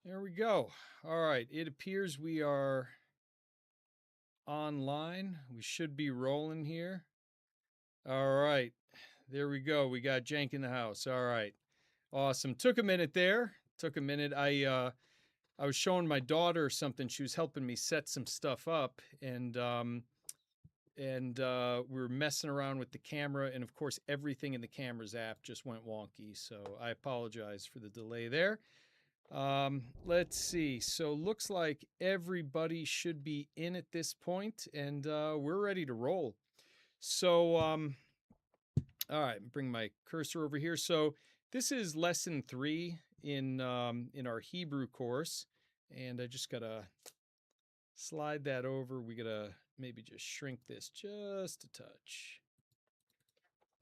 There we go. All right. It appears we are online. We should be rolling here. All right. There we go. We got Jank in the house. All right. Awesome. Took a minute there. Took a minute. I was showing my daughter something. She was helping me set some stuff up and we were messing around with the camera, and of course everything in the camera's app just went wonky. So I apologize for the delay there. Let's see. So looks like everybody should be in at this point, and we're ready to roll. So, all right, bring my cursor over here. So this is lesson 3 in our Hebrew course, and I just gotta slide that over. We gotta maybe just shrink this just a touch,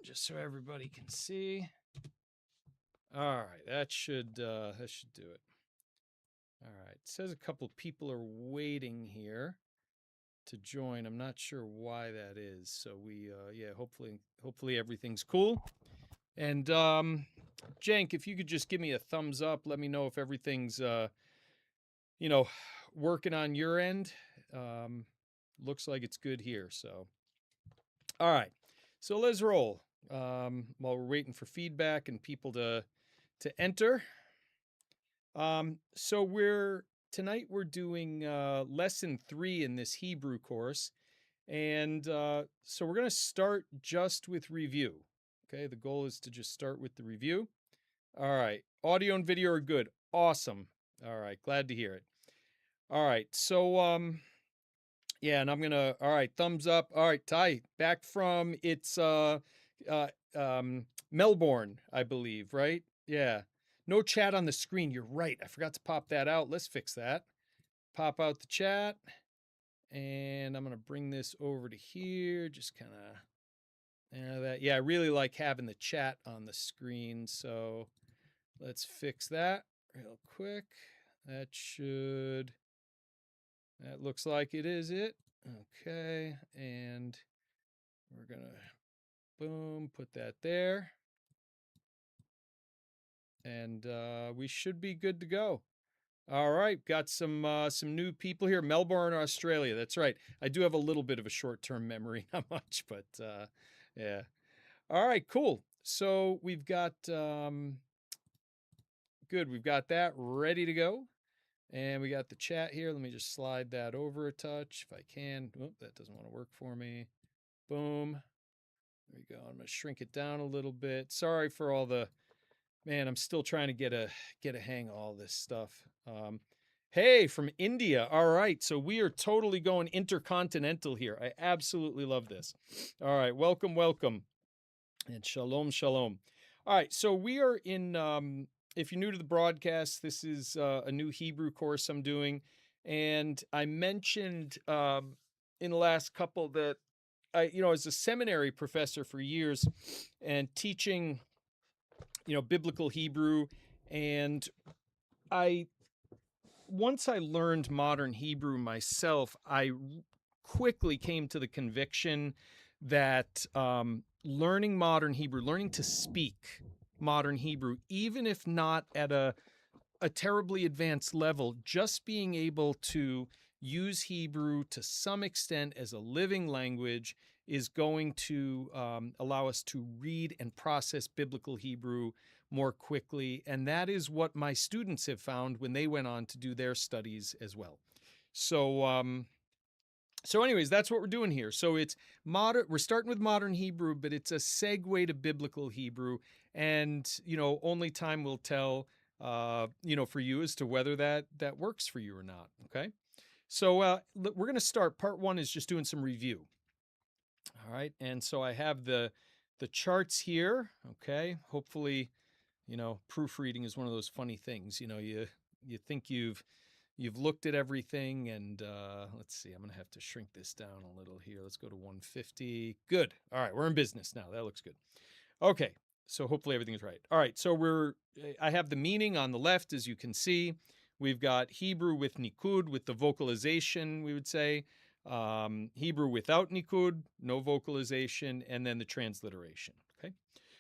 just so everybody can see. All right, that should do it. All right. It says a couple people are waiting here to join. I'm not sure why that is. So yeah, hopefully everything's cool. And Jank, if you could just give me a thumbs up, let me know if everything's you know, working on your end. Looks like it's good here. So all right. So let's roll. While we're waiting for feedback and people to enter. So we're doing lesson 3 in this Hebrew course, and so we're going to start just with review. Okay, the goal is to just start with the review. All right, audio and video are good. Awesome. All right, glad to hear it. All right, so yeah, and I'm gonna. All right, thumbs up. All right, Ty, back from uh Melbourne, I believe, right? Yeah. No chat on the screen. You're right. I forgot to pop that out. Let's fix that. Pop out the chat. And I'm going to bring this over to here. Just kind of, yeah, I really like having the chat on the screen. So let's fix that real quick. That looks like it is it. Okay. And we're going to, boom, put that there. And we should be good to go. All right, got some new people here. Melbourne, Australia. That's right. I do have a little bit of a short-term memory, not much, but yeah. All right, cool. So we've got good. We've got that ready to go, and we got the chat here. Let me just slide that over a touch if I can. Oh, that doesn't want to work for me. Boom. There we go. I'm gonna shrink it down a little bit. Sorry for all the man. I'm still trying to get a hang of all this stuff. Hey, from India. All right. So we are totally going intercontinental here. I absolutely love this. All right. Welcome, welcome. And shalom, shalom. All right. So we are in, if you're new to the broadcast, this is a new Hebrew course I'm doing. And I mentioned in the last couple that as a seminary professor for years and teaching, biblical Hebrew. And I once I learned modern Hebrew myself, I quickly came to the conviction that learning modern Hebrew, learning to speak modern Hebrew, even if not at a terribly advanced level, just being able to use Hebrew to some extent as a living language is going to allow us to read and process biblical Hebrew more quickly. And that is what my students have found when they went on to do their studies as well. So anyways, that's what we're doing here. So it's modern. We're starting with modern Hebrew, but it's a segue to biblical Hebrew. And, only time will tell, for you as to whether that works for you or not. Okay. So we're going to start. Part 1 is just doing some review. All right. And so I have the charts here. Okay. Hopefully, proofreading is one of those funny things. You think you've looked at everything, and let's see. I'm going to have to shrink this down a little here. Let's go to 150. Good. All right. We're in business now. That looks good. Okay. So hopefully everything is right. All right. So I have the meaning on the left, as you can see. We've got Hebrew with nikud, with the vocalization, we would say. Hebrew without nikud, no vocalization, and then the transliteration. Okay.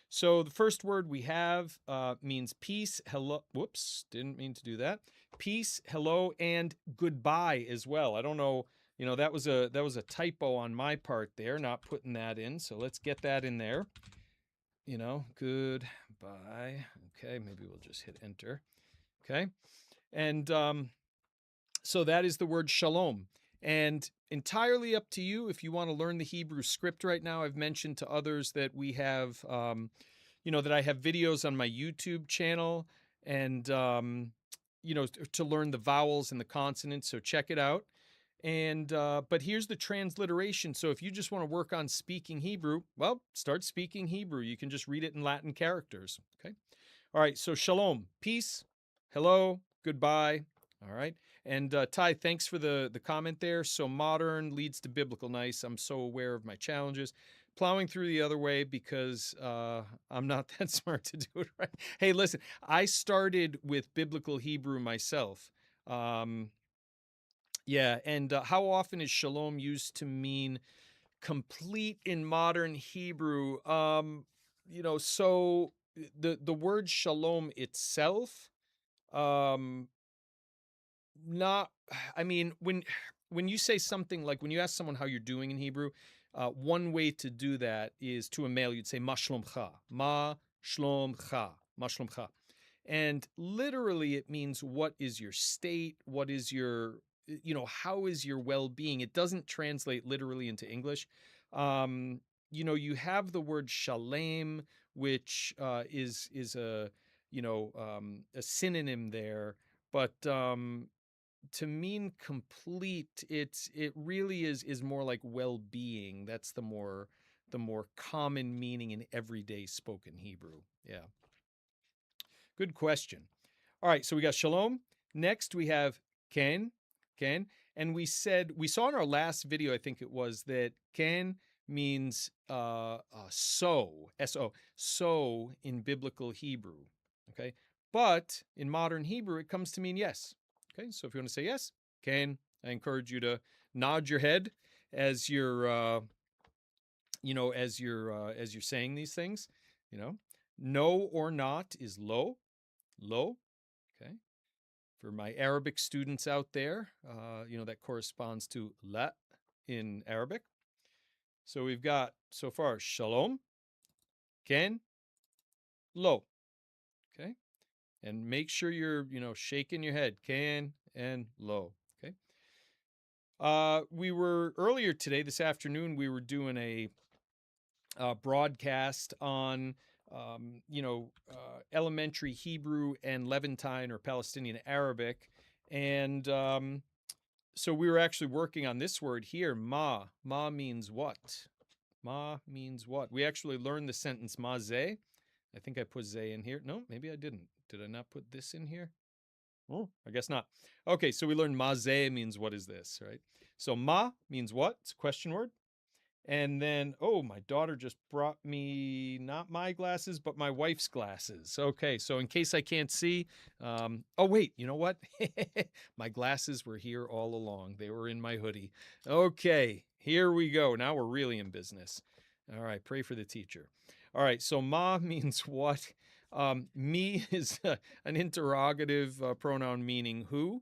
So the first word we have means peace, hello. Whoops, didn't mean to do that. Peace, hello, and goodbye as well. I don't know, that was a typo on my part there, not putting that in. So let's get that in there. Goodbye. Okay, maybe we'll just hit enter. Okay, and so that is the word shalom. And entirely up to you if you want to learn the Hebrew script right now. I've mentioned to others that we have, that I have videos on my YouTube channel and, to learn the vowels and the consonants. So check it out. And, but here's the transliteration. So if you just want to work on speaking Hebrew, well, start speaking Hebrew. You can just read it in Latin characters. Okay. All right. So shalom, peace, hello, goodbye. All right. And Ty, thanks for the comment there. So modern leads to biblical. Nice. I'm so aware of my challenges. Plowing through the other way because I'm not that smart to do it right. Hey, listen, I started with biblical Hebrew myself. Yeah, and how often is shalom used to mean complete in modern Hebrew? So the word shalom itself, um, not. I mean, when you say something like when you ask someone how you're doing in Hebrew, one way to do that is to a male. You'd say ma shlomcha, ma shlomcha, ma shlomcha. And literally, it means what is your state? What is your, how is your well being? It doesn't translate literally into English. You have the word shalem, which is a synonym there, but to mean complete, it really is more like well being. That's the more common meaning in everyday spoken Hebrew. Yeah. Good question. All right, so we got shalom. Next, we have ken, and we saw in our last video, I think it was, that ken means so, S-O, so in biblical Hebrew, okay? But in modern Hebrew, it comes to mean yes, okay? So if you want to say yes, ken, I encourage you to nod your head as you're, as you're saying these things, No or not is lo, okay? For my Arabic students out there, that corresponds to la in Arabic. So we've got so far shalom, ken, lo, okay? And make sure you're, shaking your head, ken and lo, okay? We were earlier today, this afternoon, we were doing a broadcast on elementary Hebrew and Levantine or Palestinian Arabic. And so we were actually working on this word here, ma. Ma means what? Ma means what? We actually learned the sentence ma ze. I think I put ze in here. No, maybe I didn't. Did I not put this in here? Oh, I guess not. Okay, so we learned ma ze means what is this, right? So ma means what? It's a question word. And then, oh, my daughter just brought me not my glasses, but my wife's glasses. Okay, so in case I can't see, oh, wait, you know what? My glasses were here all along. They were in my hoodie. Okay, here we go. Now we're really in business. All right, pray for the teacher. All right, so ma means what? Me is an interrogative pronoun meaning who.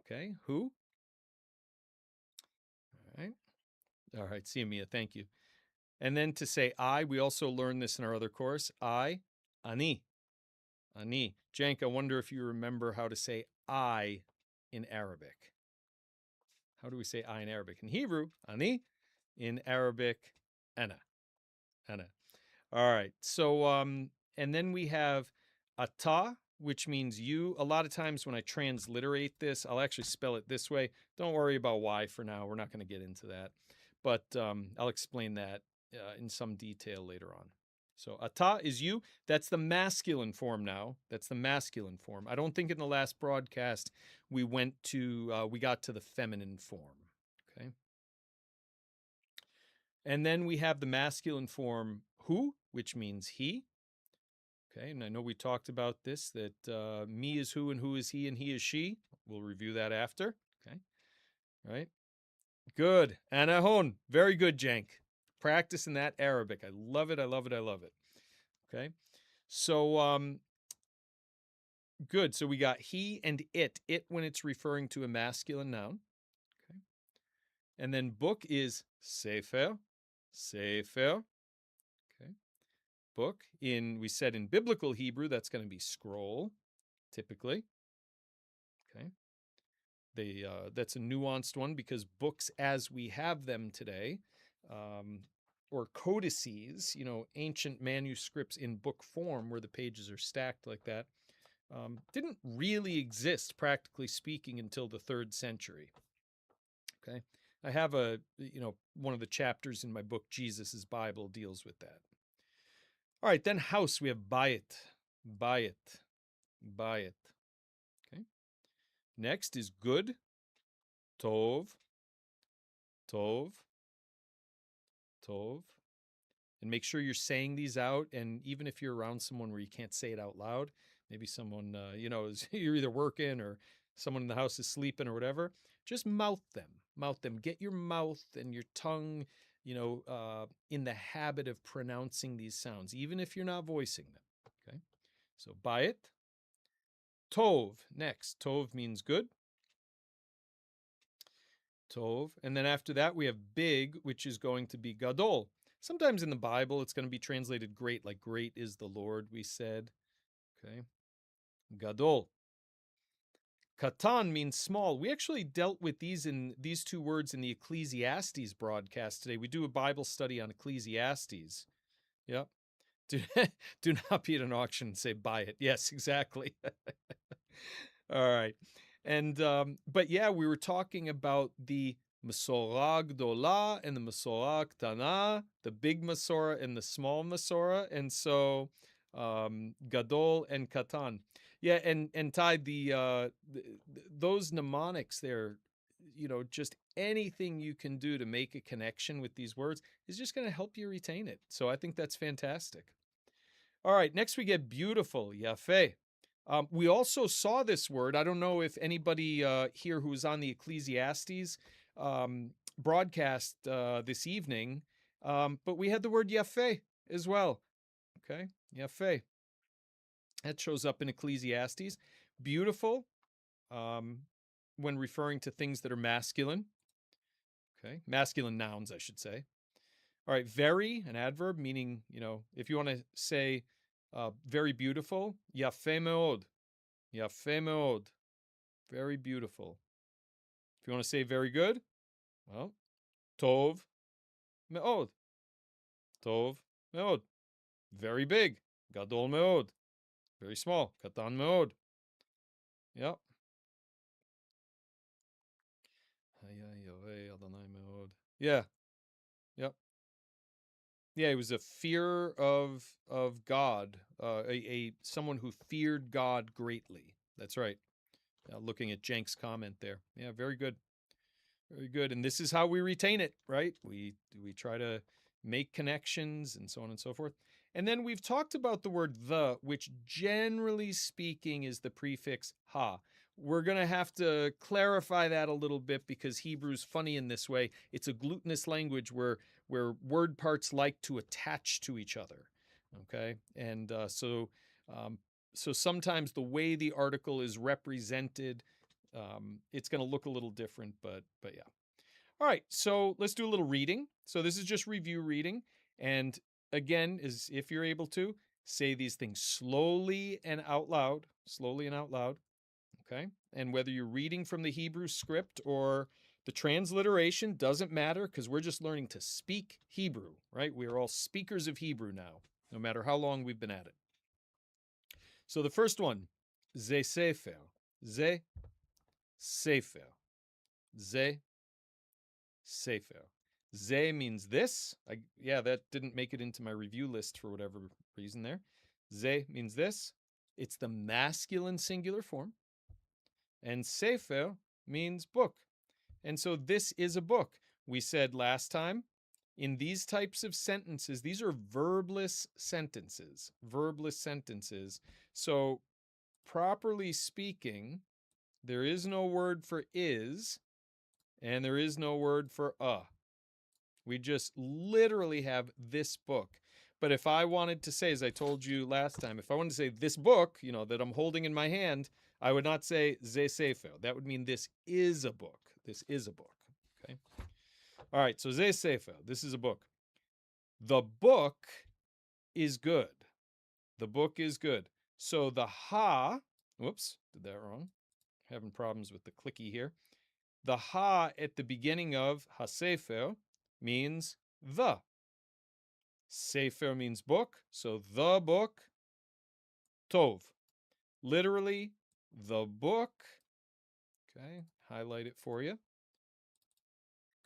Okay, who? All right. All right, see Mia, thank you. And then to say I, we also learned this in our other course. I, ani, ani. Jank, I wonder if you remember how to say I in Arabic. How do we say I in Arabic? In Hebrew, ani. In Arabic, ana, ana. All right. So, and then we have ata, which means you. A lot of times when I transliterate this, I'll actually spell it this way. Don't worry about why for now. We're not going to get into that. But I'll explain that in some detail later on. So ata is you. That's the masculine form now. That's the masculine form. I don't think in the last broadcast we got to the feminine form. Okay. And then we have the masculine form who, which means he. Okay, and I know we talked about this, that me is who and who is he and he is she. We'll review that after. Okay, all right. Good. Anahon. Very good, Jank. Practicing that Arabic. I love it. I love it. I love it. Okay. So good. So we got he and it. It when it's referring to a masculine noun. Okay. And then book is sefer. Sefer. Okay. Book. We said in biblical Hebrew, that's going to be scroll, typically. Okay. That's a nuanced one because books as we have them today, or codices, ancient manuscripts in book form where the pages are stacked like that, didn't really exist, practically speaking, until the 3rd century. Okay. I have one of the chapters in my book, Jesus' Bible, deals with that. All right, then house, we have bayit, bayit, bayit. Okay. Next is good, tov, tov, tov. And make sure you're saying these out. And even if you're around someone where you can't say it out loud, maybe someone, is you're either working or someone in the house is sleeping or whatever, just mouth them. Mouth them. Get your mouth and your tongue, in the habit of pronouncing these sounds, even if you're not voicing them. Okay. So bayit. Tov. Next. Tov means good. Tov. And then after that, we have big, which is going to be gadol. Sometimes in the Bible, it's going to be translated great, like great is the Lord, we said. Okay. Gadol. Katan means small. We actually dealt with these two words in the Ecclesiastes broadcast today. We do a Bible study on Ecclesiastes. Yep. Do not be at an auction and say buy it. Yes, exactly. All right. And but yeah, we were talking about the Masorah Gdola and the Masorah Ktana, the big Masorah and the small Masorah, and so Gadol and Katan. Yeah, and Ty, those mnemonics there, just anything you can do to make a connection with these words is just going to help you retain it. So I think that's fantastic. All right, next we get beautiful, yafeh. We also saw this word. I don't know if anybody here who was on the Ecclesiastes broadcast this evening, but we had the word yafeh as well. Okay, yafeh. That shows up in Ecclesiastes. Beautiful when referring to things that are masculine. Okay, masculine nouns, I should say. All right, very, an adverb, meaning, if you want to say very beautiful, yafeh meod. Yafeh meod. Very beautiful. If you want to say very good, well, tov meod. Tov meod. Very big. Gadol meod. Very small. Katan meod. Yep. Yeah. Yep. Yeah, it was a fear of God, a someone who feared God greatly. That's right. Looking at Jenk's comment there. Yeah, very good. Very good. And this is how we retain it, right? We try to make connections and so on and so forth. And then we've talked about the word the, which generally speaking is the prefix ha. We're going to have to clarify that a little bit because Hebrew's funny in this way. It's a glutinous language where word parts like to attach to each other. Okay? And so sometimes the way the article is represented, it's going to look a little different, but yeah. All right, so let's do a little reading. So this is just review reading. And again, is if you're able to, say these things slowly and out loud. Slowly and out loud. Okay? And whether you're reading from the Hebrew script or the transliteration doesn't matter because we're just learning to speak Hebrew, right? We are all speakers of Hebrew now, no matter how long we've been at it. So the first one, ze sefer. Ze sefer. Ze sefer. Ze means this. That didn't make it into my review list for whatever reason there. Ze means this. It's the masculine singular form. And sefer means book. And so this is a book. We said last time, in these types of sentences, these are verbless sentences. Verbless sentences. So properly speaking, there is no word for is, and there is no word for a. We just literally have this book. But if I wanted to say, as I told you last time, if I wanted to say this book, that I'm holding in my hand, I would not say ze sefer. That would mean this is a book. This is a book. Okay. All right. So ze sefer. This is a book. The book is good. The book is good. So the ha, whoops, did that wrong. Having problems with the clicky here. The ha at the beginning of hasefer means the. Sefer means book, so the book, tov. Literally, the book, okay, highlight it for you.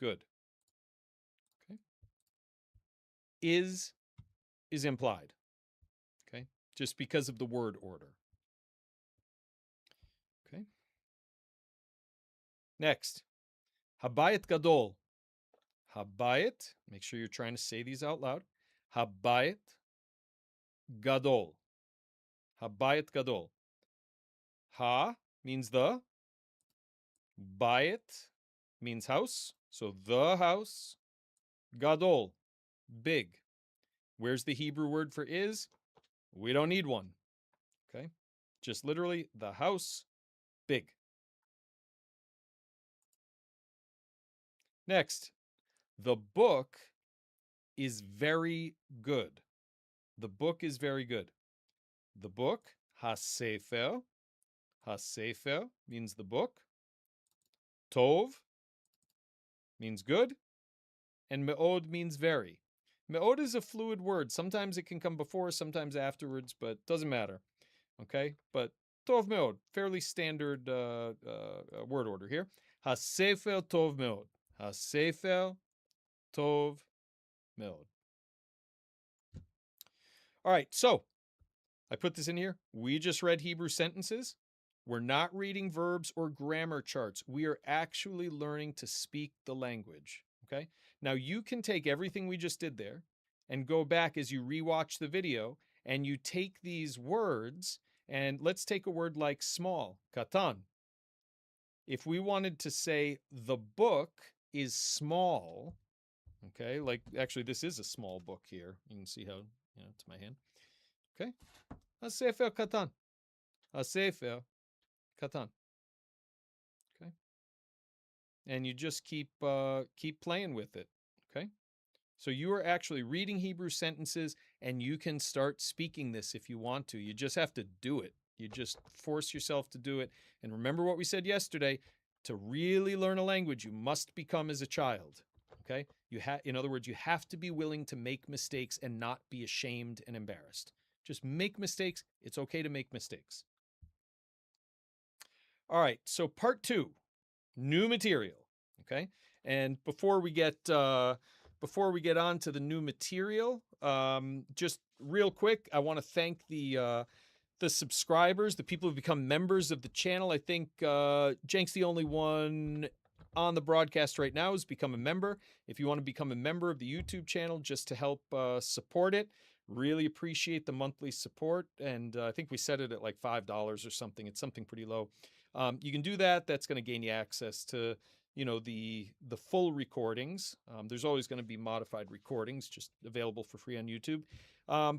Good. Okay. Is implied, okay, just because of the word order. Okay. Next, habayit gadol. Habayit, make sure you're trying to say these out loud. Habayit gadol. Habayit gadol. Ha means the. Bayit means house. So the house. Gadol, big. Where's the Hebrew word for is? We don't need one. Okay. Just literally the house, big. Next, the book is very good. The book is very good. The book, hasefer. Hasefer means the book. Tov means good. And me'od means very. Me'od is a fluid word. Sometimes it can come before, sometimes afterwards, but doesn't matter. Okay? But tov me'od, fairly standard word order here. Hasefer tov me'od. Hasefer tov me'od. All right, so I put this in here. We just read Hebrew sentences. We're not reading verbs or grammar charts. We are actually learning to speak the language. Okay? Now you can take everything we just did there and go back as you rewatch the video and you take these words and let's take a word like small, katan. If we wanted to say the book is small, okay, like actually this is a small book here. You can see how, it's my hand. Okay. Sefer katan. Sefer katan. Okay. And you just keep playing with it. Okay. So you are actually reading Hebrew sentences and you can start speaking this if you want to. You just have to do it. You just force yourself to do it. And remember what we said yesterday, to really learn a language, you must become as a child. Okay? In other words, you have to be willing to make mistakes and not be ashamed and embarrassed. Just make mistakes. It's okay to make mistakes. All right, so part 2, new material. Okay? And before we get on to the new material, just real quick, I want to thank the subscribers, the people who've become members of the channel. I think Jank's the only one on the broadcast right now who's become a member. If you want to become a member of the YouTube channel just to help support it, really appreciate the monthly support. And I think we set it at like $5 or something. It's something pretty low. You can do that. That's going to gain you access to the full recordings. There's always going to be modified recordings just available for free on YouTube.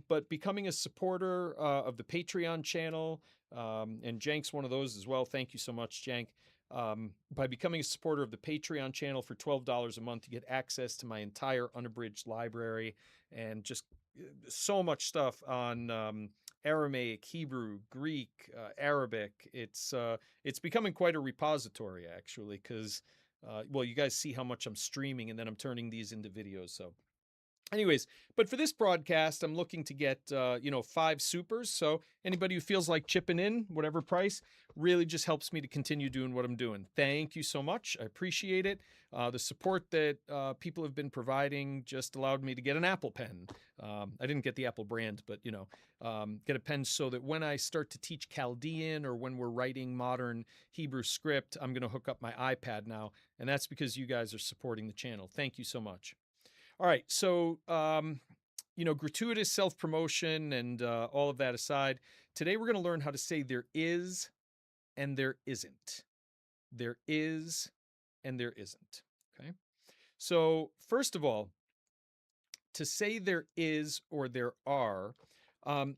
But becoming a supporter of the Patreon channel, and Jank's one of those as well. Thank you so much, Jank. By becoming a supporter of the Patreon channel for $12 a month, you get access to my entire unabridged library and just so much stuff on Aramaic, Hebrew, Greek, Arabic. It's becoming quite a repository, actually, because well, you guys see how much I'm streaming and then I'm turning these into videos. So anyways, but for this broadcast, I'm looking to get, 5 supers. So anybody who feels like chipping in, whatever price, really just helps me to continue doing what I'm doing. Thank you so much. I appreciate it. The support that people have been providing just allowed me to get an Apple pen. I didn't get the Apple brand, but, get a pen so that when I start to teach Chaldean or when we're writing modern Hebrew script, I'm going to hook up my iPad now. And that's because you guys are supporting the channel. Thank you so much. All right, so, gratuitous self-promotion and all of that aside, today we're going to learn how to say there is and there isn't. There is and there isn't, okay? So, first of all, to say there is or there are,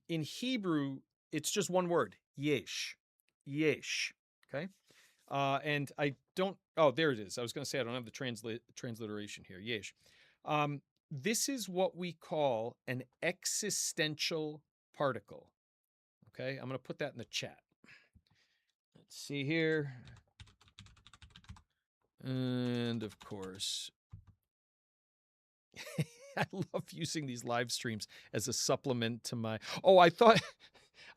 in Hebrew, it's just one word, yesh. Yesh. Okay. And I don't, oh, there it is. I was going to say I don't have the transliteration here. Yesh. This is what we call an existential particle. Okay. I'm going to put that in the chat. Let's see here. And of course, I love using these live streams as a supplement to my. Oh, I thought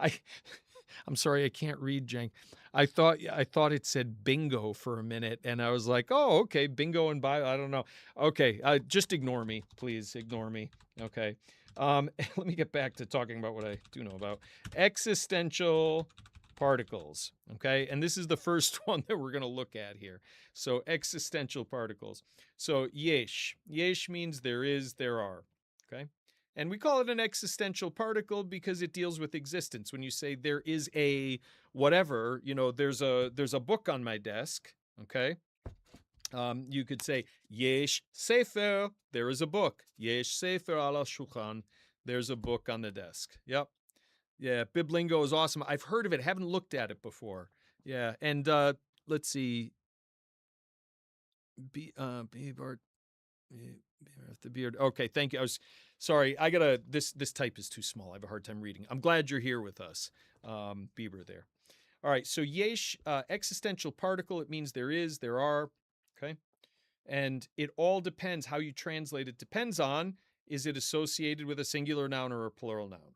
I'm sorry, I can't read, Jang. I thought it said bingo for a minute, and I was like, oh, okay, bingo and bio. I don't know. Okay, just ignore me, please. Ignore me. Okay. Let me get back to talking about what I do know about existential particles. Okay, and this is the first one that we're going to look at here. So existential particles. So yesh. Yesh means there is, there are. Okay. And we call it an existential particle because it deals with existence. When you say there is a whatever, you know, there's a book on my desk, okay? You could say yesh sefer, there is a book. Yesh sefer ala shulchan, there's a book on the desk. Yep. Yeah, Biblingo is awesome. I've heard of it, haven't looked at it before. Yeah, and let's see. Bart the beard. Okay, thank you. I was sorry. I gotta. This type is too small. I have a hard time reading. I'm glad you're here with us, Bieber. There. All right. So yesh, existential particle. It means there is, there are. Okay, and it all depends how you translate it. Depends on is it associated with a singular noun or a plural noun.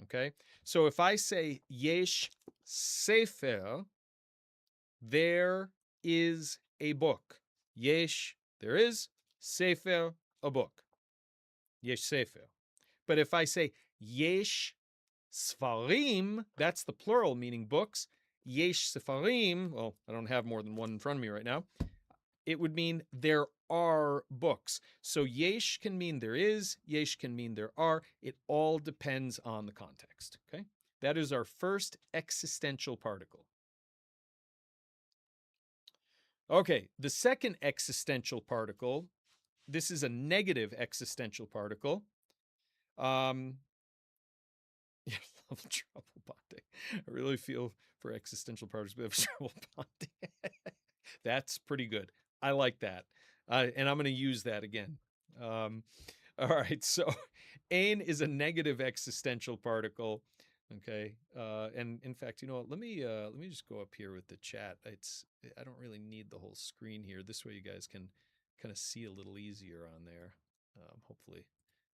Okay. So if I say yesh sefer, there is a book. Yesh, there is. Sefer, a book. Yesh sefer. But if I say yesh sfarim, that's the plural, meaning books. Yesh sefarim, well, I don't have more than one in front of me right now. It would mean there are books. So yesh can mean there is, yesh can mean there are. It all depends on the context. Okay? That is our first existential particle. Okay, the second existential particle, this is a negative existential particle. Yeah, love trouble bonding. I really feel for existential particles, we have trouble bonding. That's pretty good. I like that. And I'm going to use that again. All right, so ain is a negative existential particle. Okay, and in fact, you know what? Let me just go up here with the chat. I don't really need the whole screen here. This way, you guys can kind of see a little easier on there. Hopefully,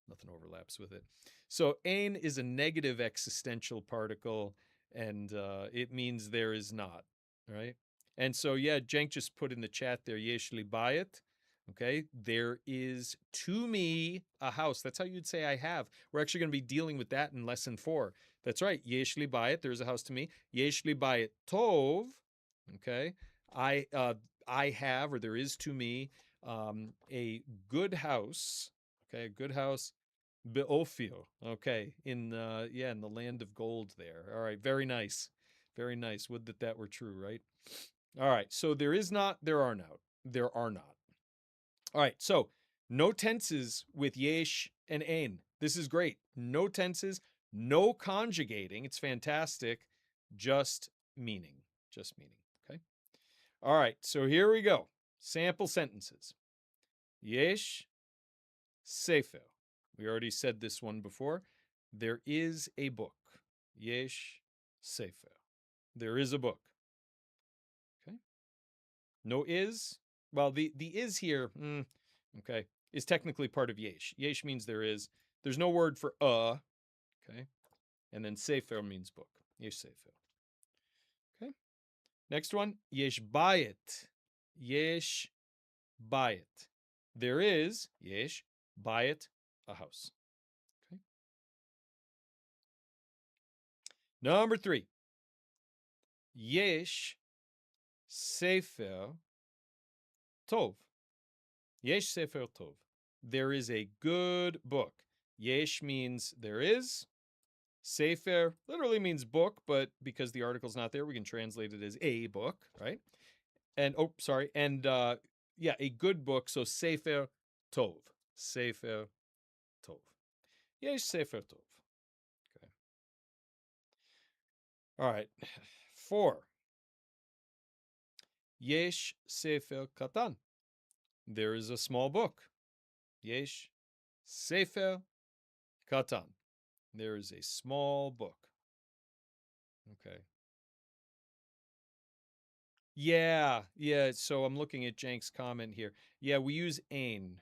nothing overlaps with it. So ain is a negative existential particle, and it means there is not. Right? And so yeah, Jenk just put in the chat there. Yesh li bayit. Okay, there is to me a house. That's how you'd say I have. We're actually going to be dealing with that in lesson 4. That's right. Yesh li bayit. There's a house to me. Yesh li bayit tov. Okay, I have, or there is to me a good house. Okay, a good house. Be'ofio. Okay, in in the land of gold there. All right, very nice. Very nice. Would that were true, right? All right. So there is not, there are not. There are not. All right, so no tenses with yesh and ain. This is great. No tenses, no conjugating. It's fantastic. Just meaning. Just meaning. Okay. All right, so here we go. Sample sentences. Yesh sefer. We already said this one before. There is a book. Yesh sefer. There is a book. Okay. No is. Well, the is here. Okay, is technically part of yesh. Yesh means there is. There's no word for okay? And then sefer means book. Yesh sefer. Okay? Next one, yesh bayit. Yesh bayit. There is, yesh bayit, a house. Okay? Number 3, yesh sefer tov. Yesh sefer tov. There is a good book. Yesh means there is. Sefer literally means book, but because the article's not there, we can translate it as a book, right? And a good book. So sefer tov. Sefer tov. Yesh sefer tov. Okay. All right. 4. Yesh sefer katan. There is a small book. Yesh sefer katan. There is a small book. Okay. Yeah. So I'm looking at Jank's comment here. Yeah, we use ein.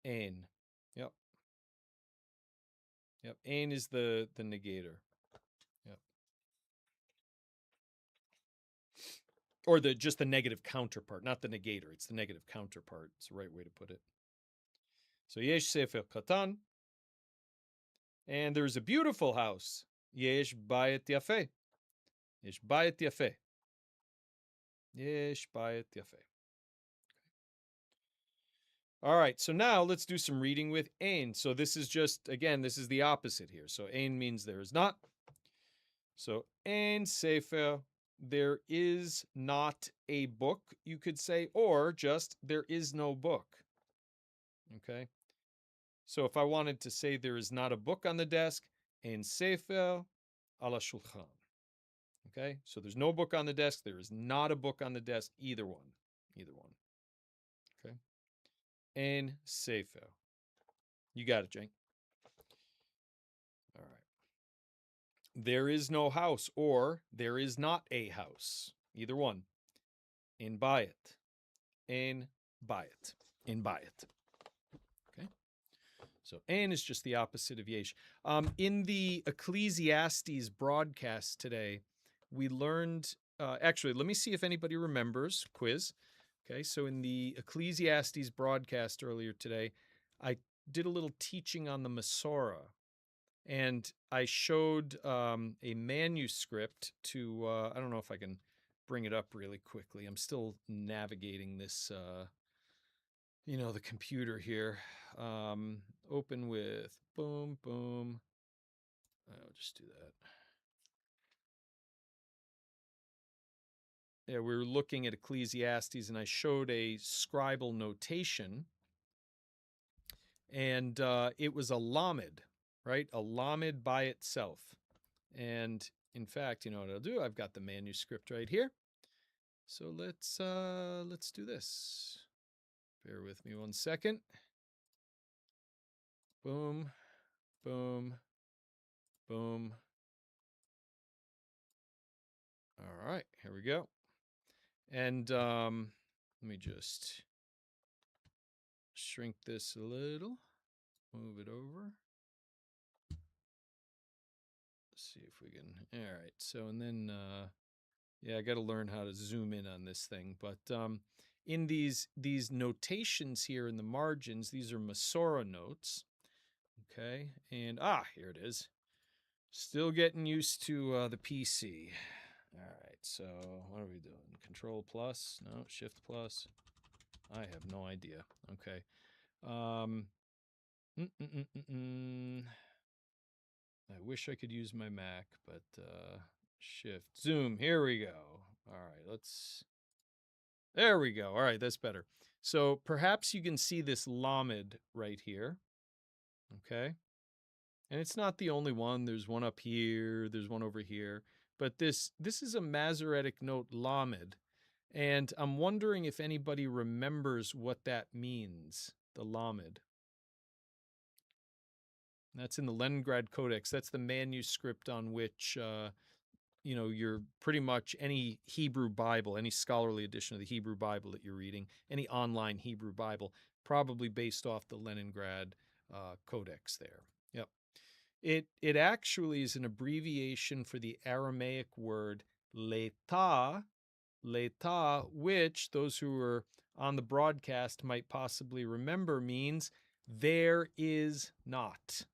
Ein. Yep. Ein is the negator. Yep. Or just the negative counterpart, not the negator. It's the negative counterpart. It's the right way to put it. So yesh sefer katan. And there's a beautiful house. Yesh bayit yafeh. Yesh bayit yafeh. Yesh bayit yafeh. All right, so now let's do some reading with ein. So this is just, again, this is the opposite here. So ein means there is not. So ein sefer, there is not a book, you could say, or just there is no book. Okay. So if I wanted to say there is not a book on the desk, ein sefer ala shulchan. Okay, so there's no book on the desk. There is not a book on the desk. Either one. Okay. Ein sefer. You got it, Jane. All right. There is no house, or there is not a house. Either one. Ein bayit. Ein bayit. Ein bayit. Okay. So ein is just the opposite of yesh. In the Ecclesiastes broadcast today, we learned, actually, let me see if anybody remembers, quiz. Okay, so in the Ecclesiastes broadcast earlier today, I did a little teaching on the Masorah, and I showed a manuscript to, I don't know if I can bring it up really quickly. I'm still navigating this, the computer here. Open with boom, boom. I'll just do that. Yeah, we were looking at Ecclesiastes, and I showed a scribal notation, and it was a lamed, right? A lamed by itself. And in fact, you know what I'll do? I've got the manuscript right here. So let's do this. Bear with me one second. Boom, boom, boom. All right, here we go. And let me just shrink this a little, move it over. Let's see if we can. All right. So, and then, yeah, I got to learn how to zoom in on this thing. But in these notations here in the margins, these are Masorah notes. Okay. And, here it is. Still getting used to the PC. All right. So what are we doing? Control plus? No, shift plus. I have no idea. Okay. I wish I could use my Mac, but shift zoom. Here we go. All right, there we go. All right, that's better. So perhaps you can see this lamed right here. Okay. And it's not the only one. There's one up here. There's one over here. But this is a Masoretic note lamed. And I'm wondering if anybody remembers what that means, the lamed. That's in the Leningrad Codex. That's the manuscript on which, you're pretty much any Hebrew Bible, any scholarly edition of the Hebrew Bible that you're reading, any online Hebrew Bible, probably based off the Leningrad Codex there. Yep. It actually is an abbreviation for the Aramaic word leta, which those who were on the broadcast might possibly remember means there is not.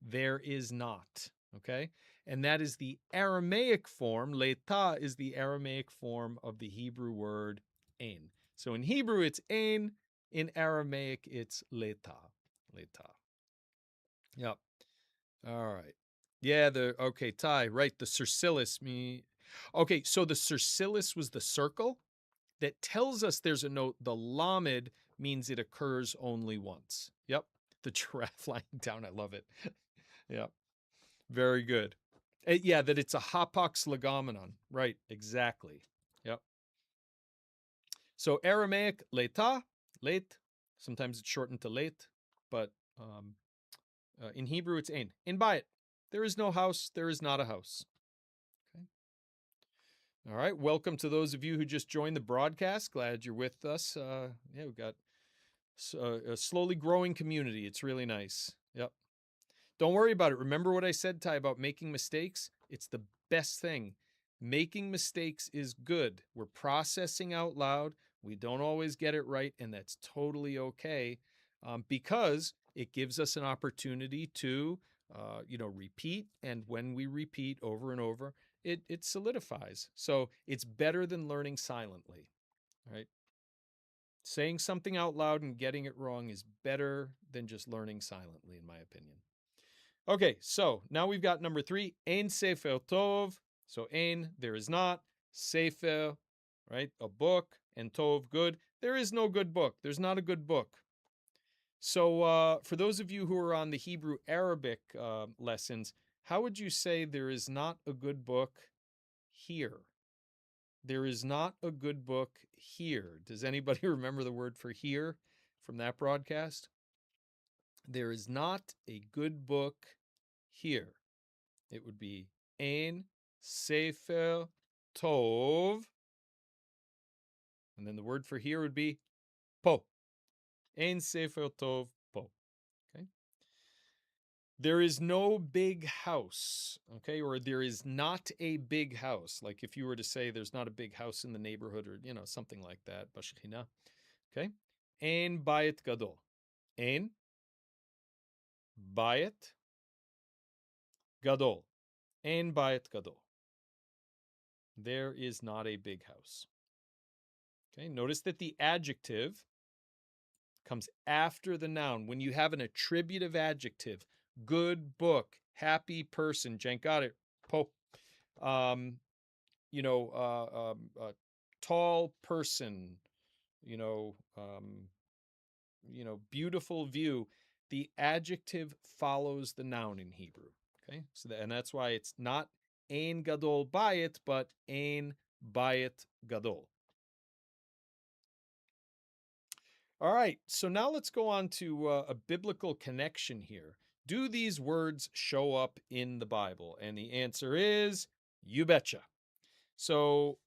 There is not. Okay? And that is the Aramaic form. Leta is the Aramaic form of the Hebrew word ein. So in Hebrew, it's ein. In Aramaic, it's leta. Leta. Yep. All right. Yeah, Ty, right, the Cercilis. Okay, so the Cercilis was the circle that tells us there's a note. The lamed means it occurs only once. Yep. The giraffe lying down. I love it. Yeah. Very good. Yeah, that it's a hapax legomenon. Right, exactly. Yep. So Aramaic, leta, late. Sometimes it's shortened to late, but in Hebrew it's ein. Ein bayit. There is no house, there is not a house. Okay. All right. Welcome to those of you who just joined the broadcast. Glad you're with us. Yeah, we've got a slowly growing community. It's really nice. Yep. Don't worry about it. Remember what I said, Ty, about making mistakes? It's the best thing. Making mistakes is good. We're processing out loud. We don't always get it right, and that's totally okay, because it gives us an opportunity to, repeat. And when we repeat over and over, it solidifies. So it's better than learning silently, right? Saying something out loud and getting it wrong is better than just learning silently, in my opinion. Okay, so now we've got number 3, ein sefer tov. So ein, there is not. Sefer, right, a book. And tov, good. There is no good book. There's not a good book. So for those of you who are on the Hebrew Arabic lessons, how would you say there is not a good book here? There is not a good book here. Does anybody remember the word for here from that broadcast? There is not a good book here. It would be ein sefer tov. And then the word for here would be po. Ein sefer tov po. Okay. There is no big house. Okay. Or there is not a big house. Like if you were to say there's not a big house in the neighborhood or, something like that. Bashchina. Okay. Ein bayit gadol. Ein bayit gadol. Ein bayit gadol. There is not a big house. Okay, notice that the adjective comes after the noun. When you have an attributive adjective, good book, happy person, Jen got it, po, tall person, beautiful view. The adjective follows the noun in Hebrew. Okay, and that's why it's not ein gadol bayit, but ein bayit gadol. All right, so now let's go on to a biblical connection here. Do these words show up in the Bible? And the answer is, you betcha. So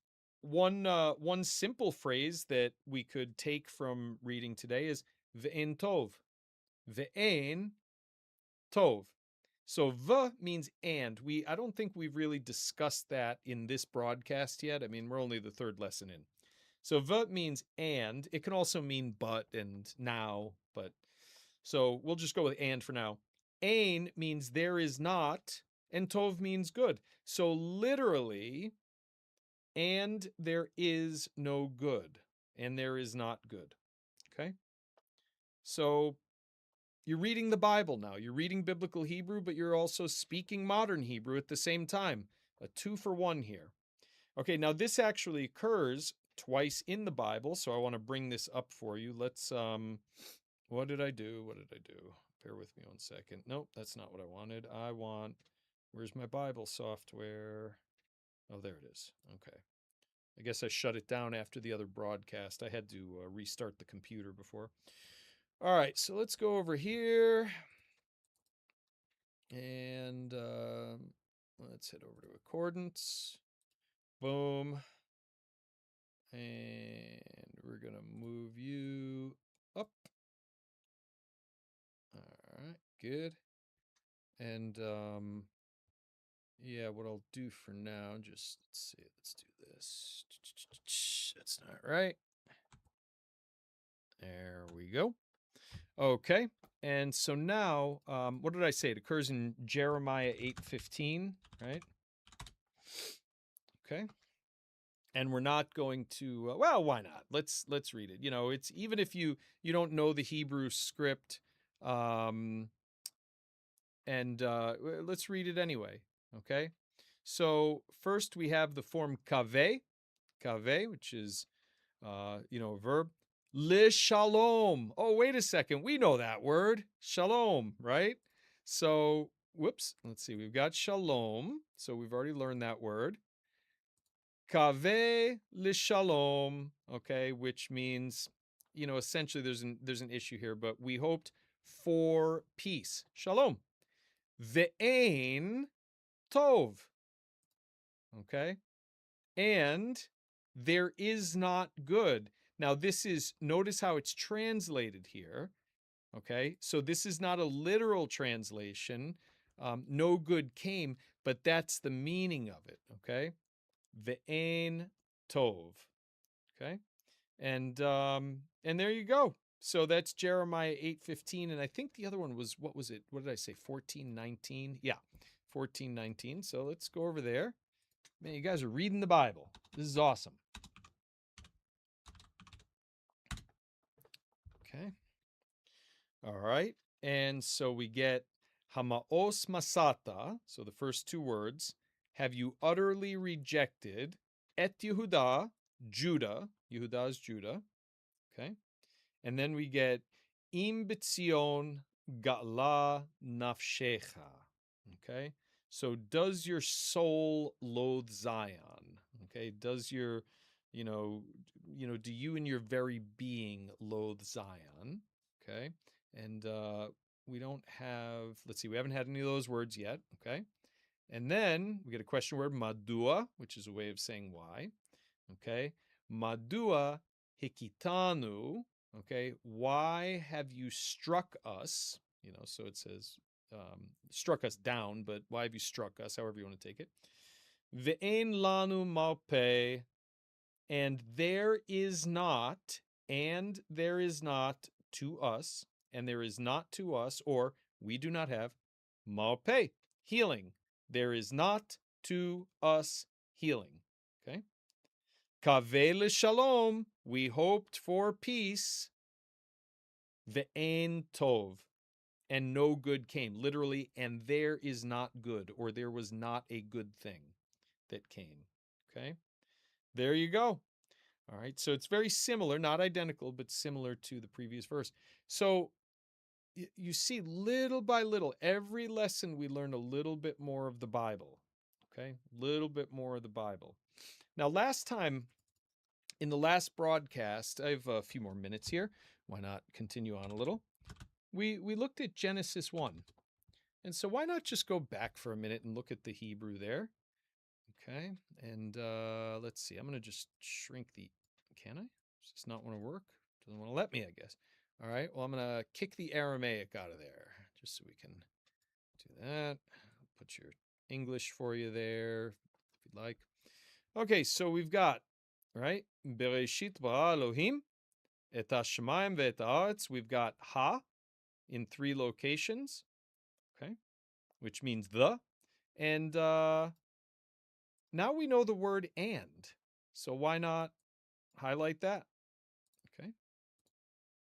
one simple phrase that we could take from reading today is ve'en tov. Ve'en tov. So v means and. I don't think we've really discussed that in this broadcast yet. I mean, we're only the third lesson in. So v means and. It can also mean but and now, but so we'll just go with and for now. Ein means there is not, and tov means good. So literally, and there is no good, and there is not good. Okay? So you're reading the Bible now. You're reading biblical Hebrew, but you're also speaking modern Hebrew at the same time. A 2-for-1 here. Okay, now this actually occurs twice in the Bible, so I want to bring this up for you. Let's, what did I do? Bear with me 1 second. Nope, that's not what I wanted. Where's my Bible software? Oh, there it is. Okay. I guess I shut it down after the other broadcast. I had to restart the computer before. All right, so let's go over here. And let's head over to accordance. Boom. And we're going to move you up. All right, good. And yeah, what I'll do for now, let's do this. That's not right. There we go. Okay. And so now, what did I say? It occurs in Jeremiah 8:15, right? Okay. And we're not going to, well, why not? Let's read it. It's even if you don't know the Hebrew script, and let's read it anyway. Okay. So first we have the form kaveh, which is, a verb. Le shalom. Oh, wait a second. We know that word. Shalom, right? So, whoops. Let's see. We've got shalom. So we've already learned that word. Kaveh le shalom. Okay, which means, essentially there's an issue here, but we hoped for peace. Shalom. Ve'ein tov. Okay. And there is not good. Now, notice how it's translated here. Okay. So this is not a literal translation. No good came, but that's the meaning of it. Okay. Ve'ein tov. Okay. And there you go. So that's Jeremiah 8:15. And I think the other one was, what was it? What did I say? 14:19. Yeah. 14:19. So let's go over there. Man, you guys are reading the Bible. This is awesome. Okay. All right. And so we get Hamaos Masata. So the first two words. Have you utterly rejected Et Yehudah, Judah. Yehudah is Judah. Okay. And then we get Im B'tzion Ga'la Nafshecha. Okay. So does your soul loathe Zion? Okay. Does your, do you in your very being loathe Zion? Okay. And we don't have, let's see, we haven't had any of those words yet. Okay. And then we get a question word, madua, which is a way of saying why. Okay. Madua hikitanu. Okay. Why have you struck us? So it says, struck us down, but why have you struck us? However you want to take it. Ve'en lanu malpe. And there is not to us, and there is not to us, or we do not have malpe, healing. There is not to us healing. Okay. Kaveh shalom, we hoped for peace. Ve'en tov, and no good came. Literally, and there is not good, or there was not a good thing that came. Okay. There you go. All right. So it's very similar, not identical, but similar to the previous verse. So you see, little by little, every lesson we learn a little bit more of the Bible. Okay. Little bit more of the Bible. Now, last time, in the last broadcast, I have a few more minutes here. Why not continue on a little? We looked at Genesis 1. And so why not just go back for a minute and look at the Hebrew there? Okay. And let's see. I'm going to just shrink the... Can I? Does this not want to work? Doesn't want to let me, I guess. All right. Well, I'm going to kick the Aramaic out of there just so we can do that. Put your English for you there if you'd like. Okay. So we've got, right? Bereshit bara Elohim et hashamayim ve'et haaretz. We've got ha in 3 locations. Okay. Which means the. And now we know the word and. So why not highlight that? Okay.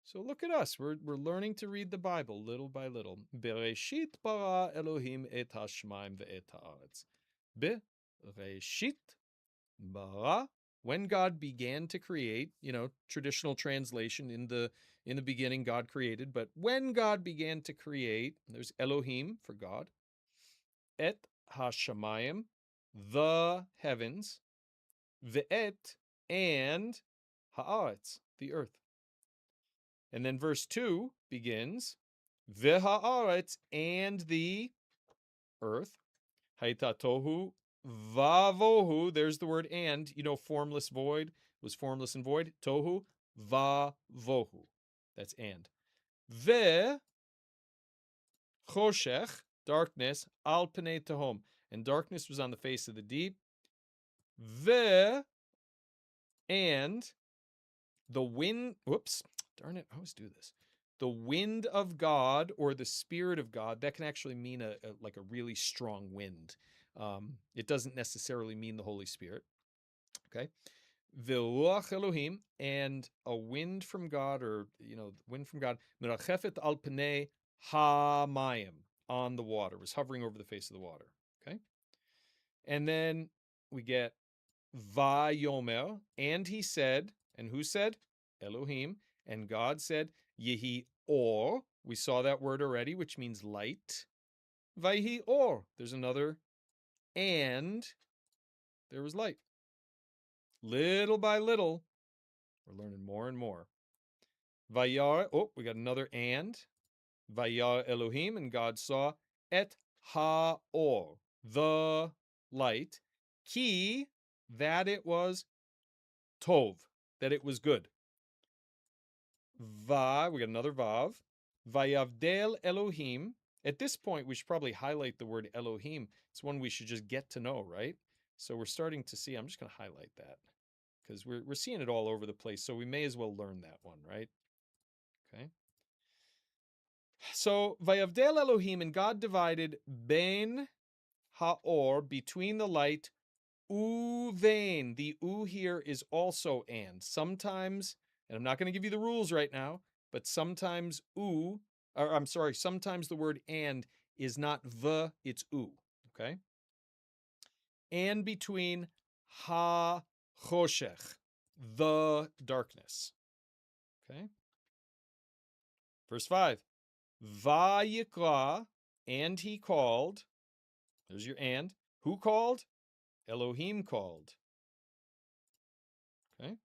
So look at us. We're learning to read the Bible little by little. Bereshit bara Elohim et hashmaim ve'et haaretz. Bereshit bara. When God began to create, traditional translation in the beginning God created, but when God began to create, there's Elohim for God. Et hashamayim, the heavens, ve'et, and haaretz, the earth. And then verse 2 begins, V'ha'aretz, and the earth. Haita tohu vavohu. There's the word and. Formless void was formless and void. Tohu vavohu. That's and. Ve choshech, darkness, al pnei tehom. And darkness was on the face of the deep. Ve, and the wind, whoops, darn it, I always do this. The wind of God or the Spirit of God, that can actually mean like a really strong wind. It doesn't necessarily mean the Holy Spirit. Okay. V'ruach Elohim, and a wind from God, or, wind from God, merachefet al pnei hamayim, on the water, was hovering over the face of the water. Okay. And then we get Vayomer, and he said, and who said? Elohim, And God said, Yehi or. We saw that word already, which means light. Vayhi or. There's another and. There was light. Little by little, we're learning more and more. Vayar. Oh, we got another and. Vayar Elohim, and God saw et ha-or, the light, ki, that it was tov, that it was good. Va, we got another vav. Vayavdel Elohim. At this point, we should probably highlight the word Elohim. It's one we should just get to know, right? So we're starting to see, I'm just going to highlight that because we're seeing it all over the place. So we may as well learn that one, right? Okay. So Vayavdel Elohim, and God divided ben haor, between the light, uvein. The u here is also and. Sometimes, and I'm not going to give you the rules right now, but sometimes sometimes the word and is not the, it's u. Okay. And between ha choshech, the darkness. Okay. Verse 5. Vayikra, and he called. There's your and. Who called? Elohim called. Okay.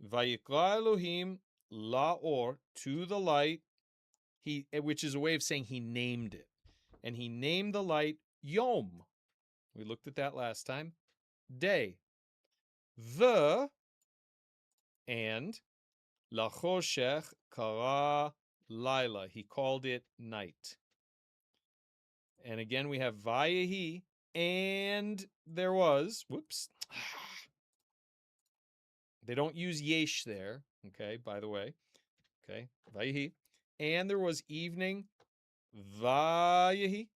Vayikra Elohim laor, to the light. Which is a way of saying he named it. And he named the light Yom. We looked at that last time. Day. The and lachoshech kara laila. He called it night. And again, we have Vayehi, and there was, whoops. They don't use yesh there, okay, by the way. Okay, Vayehi. And there was evening, Vayehi.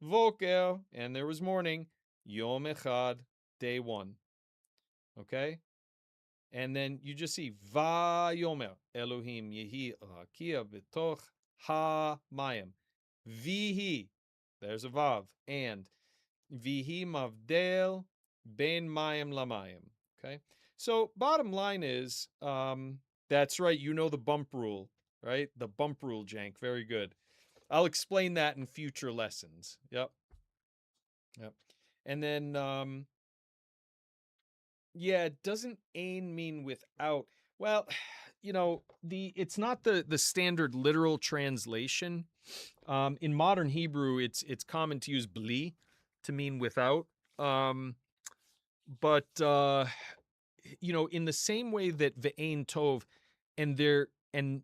Voker, and there was morning, Yom Echad, day one. Okay? And then you just see Vayomer, Elohim Yehi Rakia B'toch Ha Mayim. Vihi, there's a Vav, and Vihi Mavdel Ben Mayim Lamayim. Okay? So bottom line is, that's right, you know the bump rule, right? The bump rule, Jank. Very good. I'll explain that in future lessons. Yep. And then, yeah, doesn't ain mean without? Well, it's not the standard literal translation. In modern Hebrew, it's common to use bli to mean without. But in the same way that ve'ein tov, and there and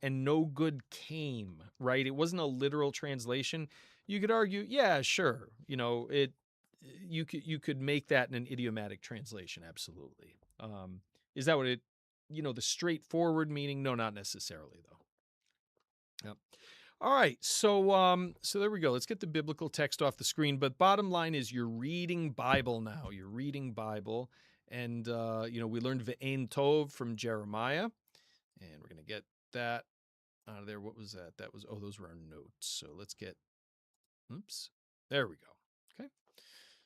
no good came, right? It wasn't a literal translation. You could argue, yeah, sure, you could make that in an idiomatic translation, absolutely. Is that what the straightforward meaning? No, not necessarily, though. Yep. All right, so there we go. Let's get the biblical text off the screen. But bottom line is, you're reading Bible now. You're reading Bible, and we learned ve'ein tov from Jeremiah, and we're gonna get that out of there. What was that? That was those were our notes. So let's get. Oops, there we go. Okay.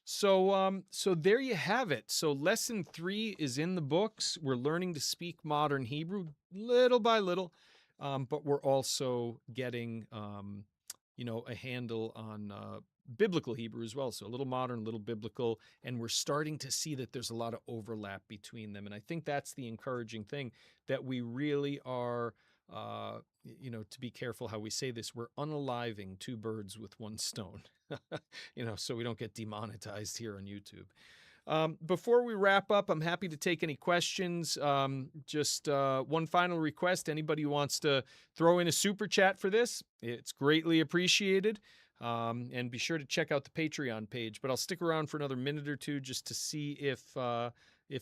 So there you have it. So lesson 3 is in the books. We're learning to speak modern Hebrew little by little. But we're also getting, a handle on biblical Hebrew as well. So a little modern, a little biblical, and we're starting to see that there's a lot of overlap between them. And I think that's the encouraging thing, that we really are, to be careful how we say this, we're unaliving 2 birds with 1 stone, so we don't get demonetized here on YouTube. Before we wrap up, I'm happy to take any questions. Just one final request. Anybody who wants to throw in a super chat for this, it's greatly appreciated. And be sure to check out the Patreon page. But I'll stick around for another minute or two just to see if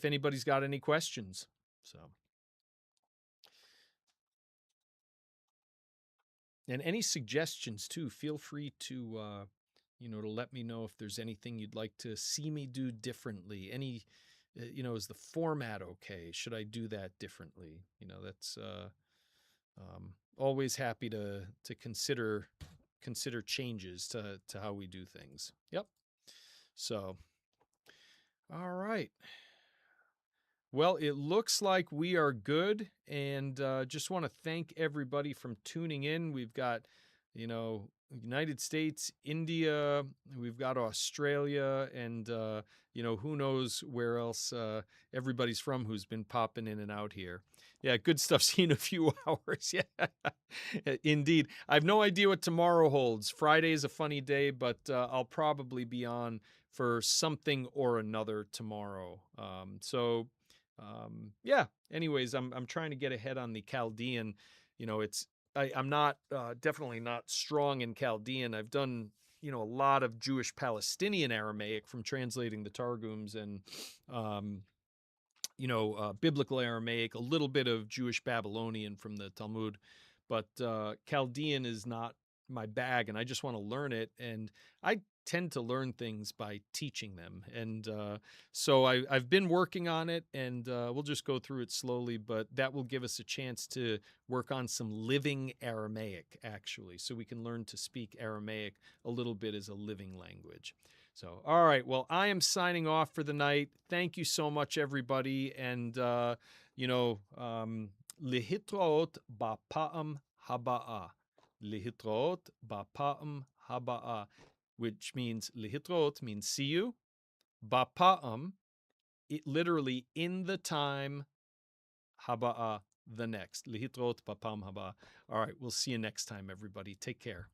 anybody's got any questions. So, and any suggestions too, feel free to to let me know if there's anything you'd like to see me do differently. Any, is the format okay? Should I do that differently? That's always happy to consider changes to how we do things. Yep. So, all right. Well, it looks like we are good, and just want to thank everybody from tuning in. We've got, United States, India, we've got Australia, and who knows where else everybody's from who's been popping in and out here. Yeah, good stuff. See you in a few hours. Yeah, indeed. I have no idea what tomorrow holds. Friday is a funny day, but I'll probably be on for something or another tomorrow. Yeah. Anyways, I'm trying to get ahead on the Chaldean. I'm not definitely not strong in Chaldean. I've done a lot of Jewish Palestinian Aramaic from translating the Targums and biblical Aramaic, a little bit of Jewish Babylonian from the Talmud, but Chaldean is not my bag, and I just want to learn it. And I tend to learn things by teaching them, and so I've been working on it, and we'll just go through it slowly. But that will give us a chance to work on some living Aramaic, actually, so we can learn to speak Aramaic a little bit as a living language. So, all right. Well, I am signing off for the night. Thank you so much, everybody. And, lihitraot ba'pa'am haba'a. Lihitraot ba'pa'am haba'a, which means lihitraot means see you. Ba'pa'am, it literally in the time, haba'a, the next. Lihitraot ba'pa'am haba'a. All right. We'll see you next time, everybody. Take care.